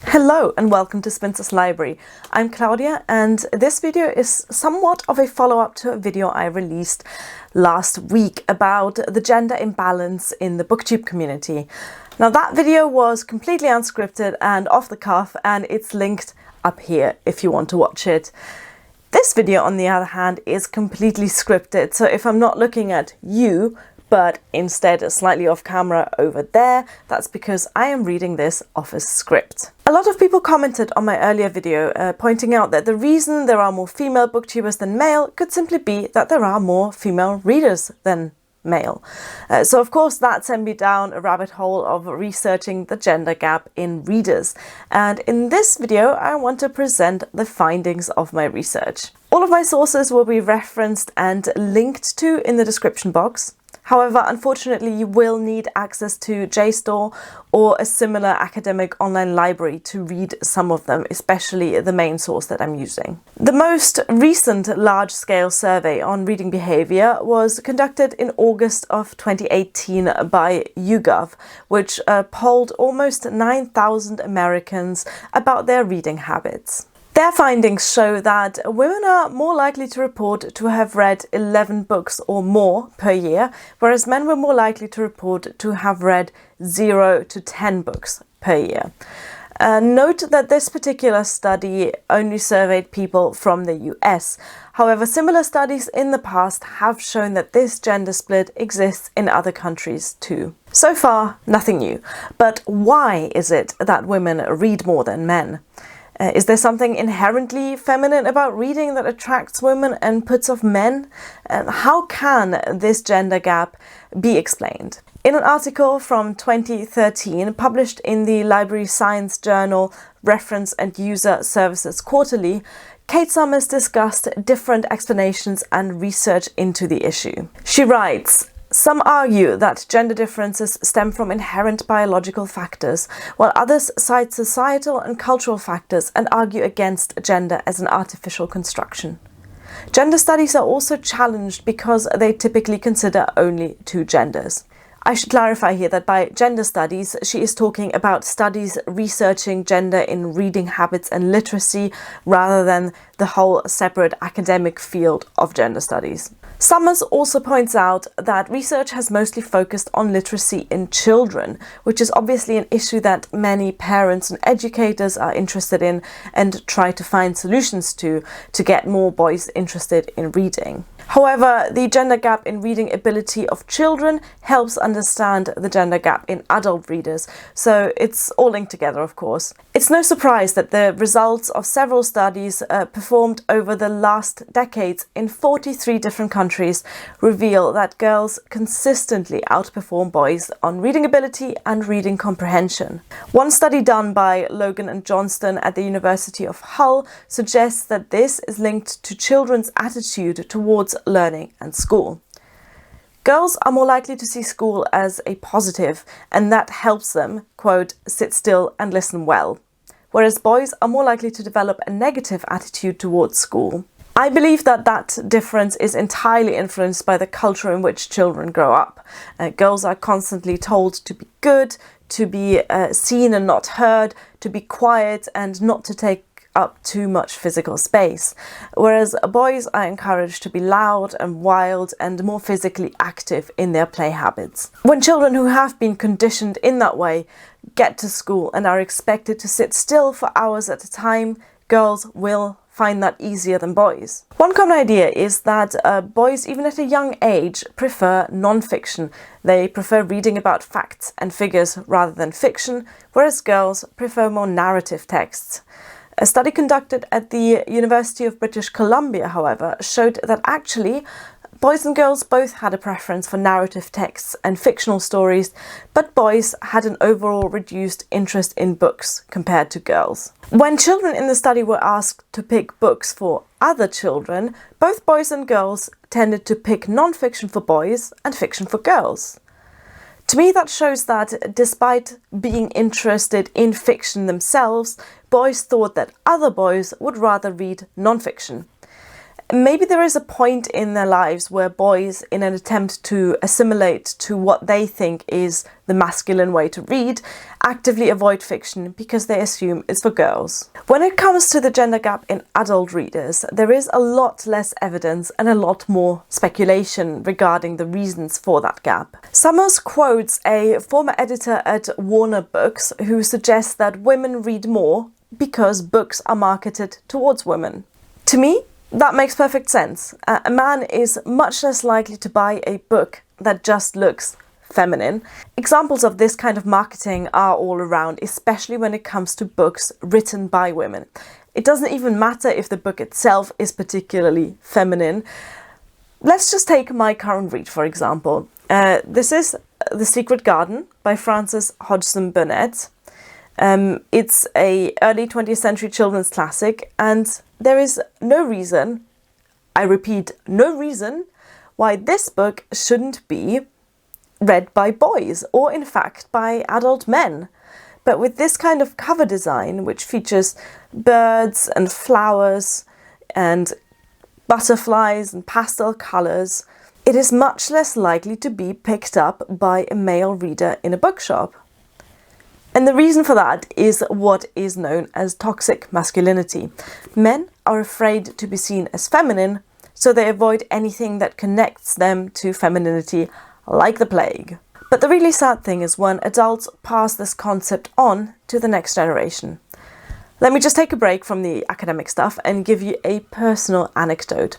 Hello and welcome to Spinster's Library. I'm Claudia and this video is somewhat of a follow-up to a video I released last week about the gender imbalance in the booktube community. Now that video was completely unscripted and off the cuff, and it's linked up here if you want to watch it. This video, on the other hand, is completely scripted, so if I'm not looking at you, but instead slightly off camera over there, that's because I am reading this off a script. A lot of people commented on my earlier video pointing out that the reason there are more female booktubers than male could simply be that there are more female readers than male. So of course that sent me down a rabbit hole of researching the gender gap in readers. And in this video I want to present the findings of my research. All of my sources will be referenced and linked to in the description box. However, unfortunately, you will need access to JSTOR or a similar academic online library to read some of them, especially the main source that I'm using. The most recent large-scale survey on reading behavior was conducted in August of 2018 by YouGov, which polled almost 9,000 Americans about their reading habits. Their findings show that women are more likely to report to have read 11 books or more per year, whereas men were more likely to report to have read 0 to 10 books per year. Note that this particular study only surveyed people from the US. However, similar studies in the past have shown that this gender split exists in other countries too. So far, nothing new. But why is it that women read more than men? Is there something inherently feminine about reading that attracts women and puts off men? How can this gender gap be explained? In an article from 2013 published in the Library Science Journal Reference and User Services Quarterly, Kate Summers discussed different explanations and research into the issue. She writes, "Some argue that gender differences stem from inherent biological factors, while others cite societal and cultural factors and argue against gender as an artificial construction. Gender studies are also challenged because they typically consider only two genders." I should clarify here that by gender studies, she is talking about studies researching gender in reading habits and literacy, rather than the whole separate academic field of gender studies. Summers also points out that research has mostly focused on literacy in children, which is obviously an issue that many parents and educators are interested in and try to find solutions to get more boys interested in reading. However, the gender gap in reading ability of children helps understand the gender gap in adult readers, so it's all linked together, of course. It's no surprise that the results of several studies performed over the last decades in 43 different countries reveal that girls consistently outperform boys on reading ability and reading comprehension. One study done by Logan and Johnston at the University of Hull suggests that this is linked to children's attitude towards learning and school. Girls are more likely to see school as a positive, and that helps them, quote, "sit still and listen well," whereas boys are more likely to develop a negative attitude towards school. I believe that that difference is entirely influenced by the culture in which children grow up. Girls are constantly told to be good, to be seen and not heard, to be quiet and not to take up too much physical space, whereas boys are encouraged to be loud and wild and more physically active in their play habits. When children who have been conditioned in that way get to school and are expected to sit still for hours at a time, girls will find that easier than boys. One common idea is that boys, even at a young age, prefer non-fiction. They prefer reading about facts and figures rather than fiction, whereas girls prefer more narrative texts. A study conducted at the University of British Columbia, however, showed that actually boys and girls both had a preference for narrative texts and fictional stories, but boys had an overall reduced interest in books compared to girls. When children in the study were asked to pick books for other children, both boys and girls tended to pick non-fiction for boys and fiction for girls. To me, that shows that despite being interested in fiction themselves, boys thought that other boys would rather read non-fiction. Maybe there is a point in their lives where boys, in an attempt to assimilate to what they think is the masculine way to read, actively avoid fiction because they assume it's for girls. When it comes to the gender gap in adult readers, there is a lot less evidence and a lot more speculation regarding the reasons for that gap. Summers quotes a former editor at Warner Books who suggests that women read more because books are marketed towards women. To me, that makes perfect sense. A man is much less likely to buy a book that just looks feminine. Examples of this kind of marketing are all around, especially when it comes to books written by women. It doesn't even matter if the book itself is particularly feminine. Let's just take my current read, for example. This is The Secret Garden by Frances Hodgson Burnett. It's a early 20th century children's classic, and there is no reason, I repeat, no reason why this book shouldn't be read by boys, or in fact by adult men. But with this kind of cover design, which features birds and flowers and butterflies and pastel colours, it is much less likely to be picked up by a male reader in a bookshop. And the reason for that is what is known as toxic masculinity. Men are afraid to be seen as feminine, so they avoid anything that connects them to femininity like the plague. But the really sad thing is when adults pass this concept on to the next generation. Let me just take a break from the academic stuff and give you a personal anecdote.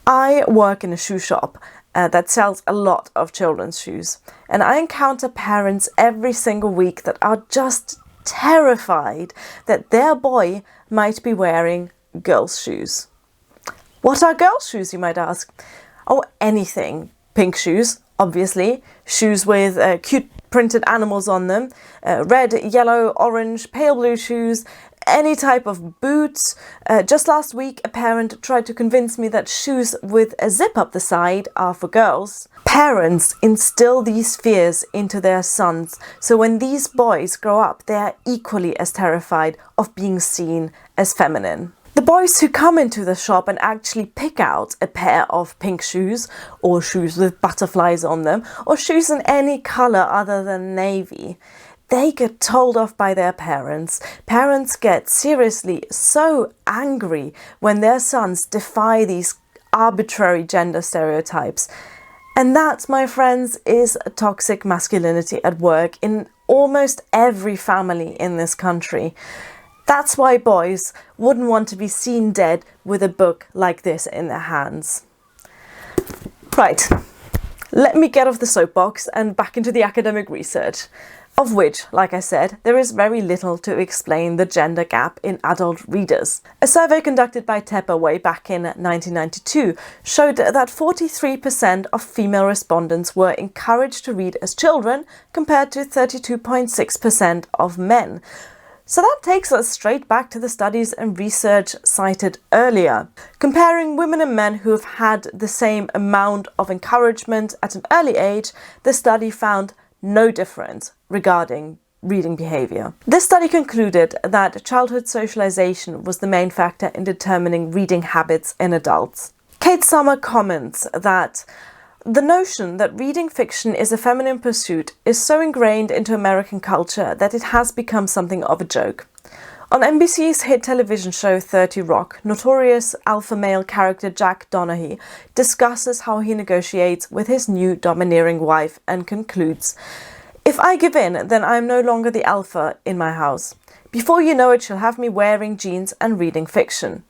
I work in a shoe shop that sells a lot of children's shoes, and I encounter parents every single week that are just terrified that their boy might be wearing girls' shoes. What are girls' shoes, you might ask? Oh, anything. Pink shoes, obviously. Shoes with cute printed animals on them. Red, yellow, orange, pale blue shoes. Any type of boots. Just last week, a parent tried to convince me that shoes with a zip up the side are for girls. Parents instill these fears into their sons, so when these boys grow up, they are equally as terrified of being seen as feminine. The boys who come into the shop and actually pick out a pair of pink shoes, or shoes with butterflies on them, or shoes in any colour other than navy, they get told off by their parents. Parents get seriously so angry when their sons defy these arbitrary gender stereotypes. And that, my friends, is toxic masculinity at work in almost every family in this country. That's why boys wouldn't want to be seen dead with a book like this in their hands. Right, let me get off the soapbox and back into the academic research, of which, like I said, there is very little to explain the gender gap in adult readers. A survey conducted by Tepper way back in 1992 showed that 43% of female respondents were encouraged to read as children, compared to 32.6% of men. So that takes us straight back to the studies and research cited earlier. Comparing women and men who have had the same amount of encouragement at an early age, the study found no difference regarding reading behaviour. This study concluded that childhood socialisation was the main factor in determining reading habits in adults. Kate Summer comments that the notion that reading fiction is a feminine pursuit is so ingrained into American culture that it has become something of a joke. On NBC's hit television show 30 Rock, notorious alpha male character Jack Donaghy discusses how he negotiates with his new domineering wife and concludes, "If I give in, then I am no longer the alpha in my house. Before you know it, she'll have me wearing jeans and reading fiction."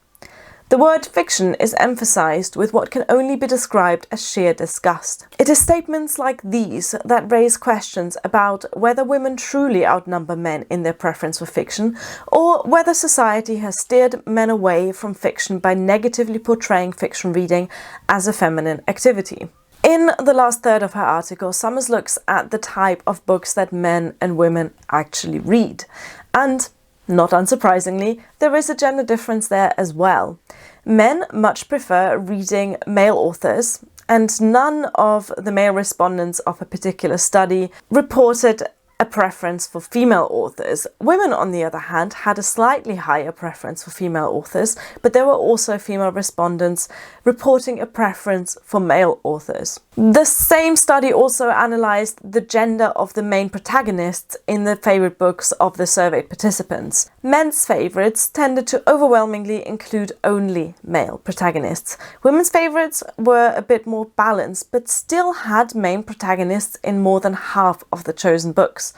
The word fiction is emphasized with what can only be described as sheer disgust. It is statements like these that raise questions about whether women truly outnumber men in their preference for fiction, or whether society has steered men away from fiction by negatively portraying fiction reading as a feminine activity. In the last third of her article, Summers looks at the type of books that men and women actually read. And not unsurprisingly, there is a gender difference there as well. Men much prefer reading male authors, and none of the male respondents of a particular study reported a preference for female authors. Women, on the other hand, had a slightly higher preference for female authors, but there were also female respondents reporting a preference for male authors. The same study also analysed the gender of the main protagonists in the favourite books of the surveyed participants. Men's favourites tended to overwhelmingly include only male protagonists. Women's favourites were a bit more balanced, but still had main protagonists in more than half of the chosen books.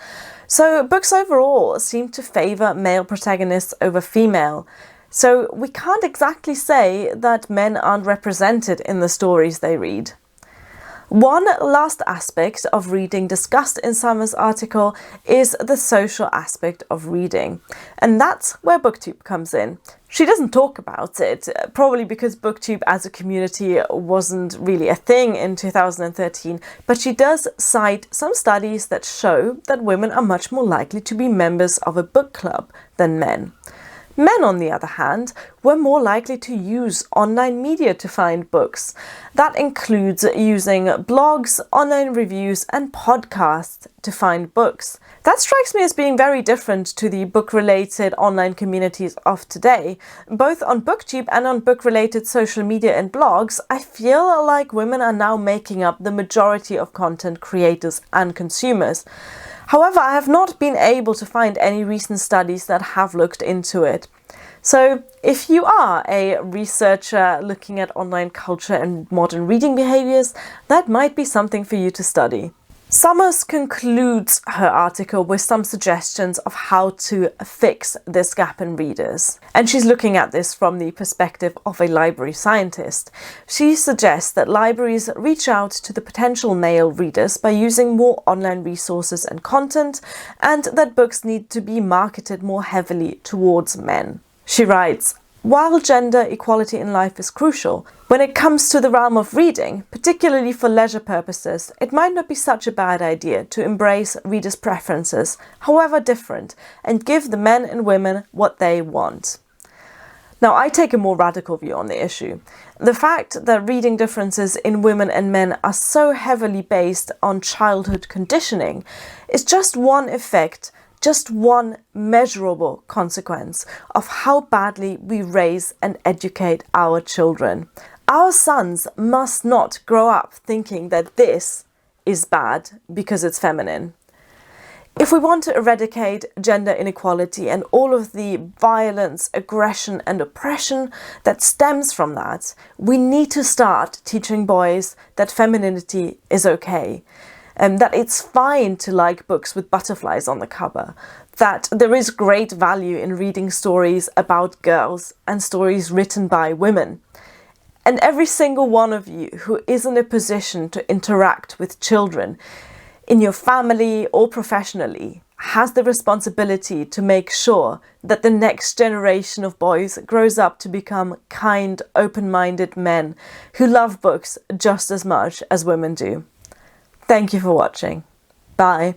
So books overall seem to favour male protagonists over female. So we can't exactly say that men aren't represented in the stories they read. One last aspect of reading discussed in Summer's article is the social aspect of reading, and that's where BookTube comes in. She doesn't talk about it, probably because BookTube as a community wasn't really a thing in 2013, but she does cite some studies that show that women are much more likely to be members of a book club than men. Men, on the other hand, were more likely to use online media to find books. That includes using blogs, online reviews, and podcasts to find books. That strikes me as being very different to the book-related online communities of today. Both on BookTube and on book-related social media and blogs, I feel like women are now making up the majority of content creators and consumers. However, I have not been able to find any recent studies that have looked into it. So if you are a researcher looking at online culture and modern reading behaviours, that might be something for you to study. Summers concludes her article with some suggestions of how to fix this gap in readers. And she's looking at this from the perspective of a library scientist. She suggests that libraries reach out to the potential male readers by using more online resources and content, and that books need to be marketed more heavily towards men. She writes, "While gender equality in life is crucial, when it comes to the realm of reading, particularly for leisure purposes, it might not be such a bad idea to embrace readers' preferences, however different, and give the men and women what they want." Now, I take a more radical view on the issue. The fact that reading differences in women and men are so heavily based on childhood conditioning is just one effect, just one measurable consequence of how badly we raise and educate our children. Our sons must not grow up thinking that this is bad because it's feminine. If we want to eradicate gender inequality and all of the violence, aggression and oppression that stems from that, we need to start teaching boys that femininity is okay. That it's fine to like books with butterflies on the cover, that there is great value in reading stories about girls and stories written by women. And every single one of you who is in a position to interact with children, in your family or professionally, has the responsibility to make sure that the next generation of boys grows up to become kind, open-minded men who love books just as much as women do. Thank you for watching. Bye.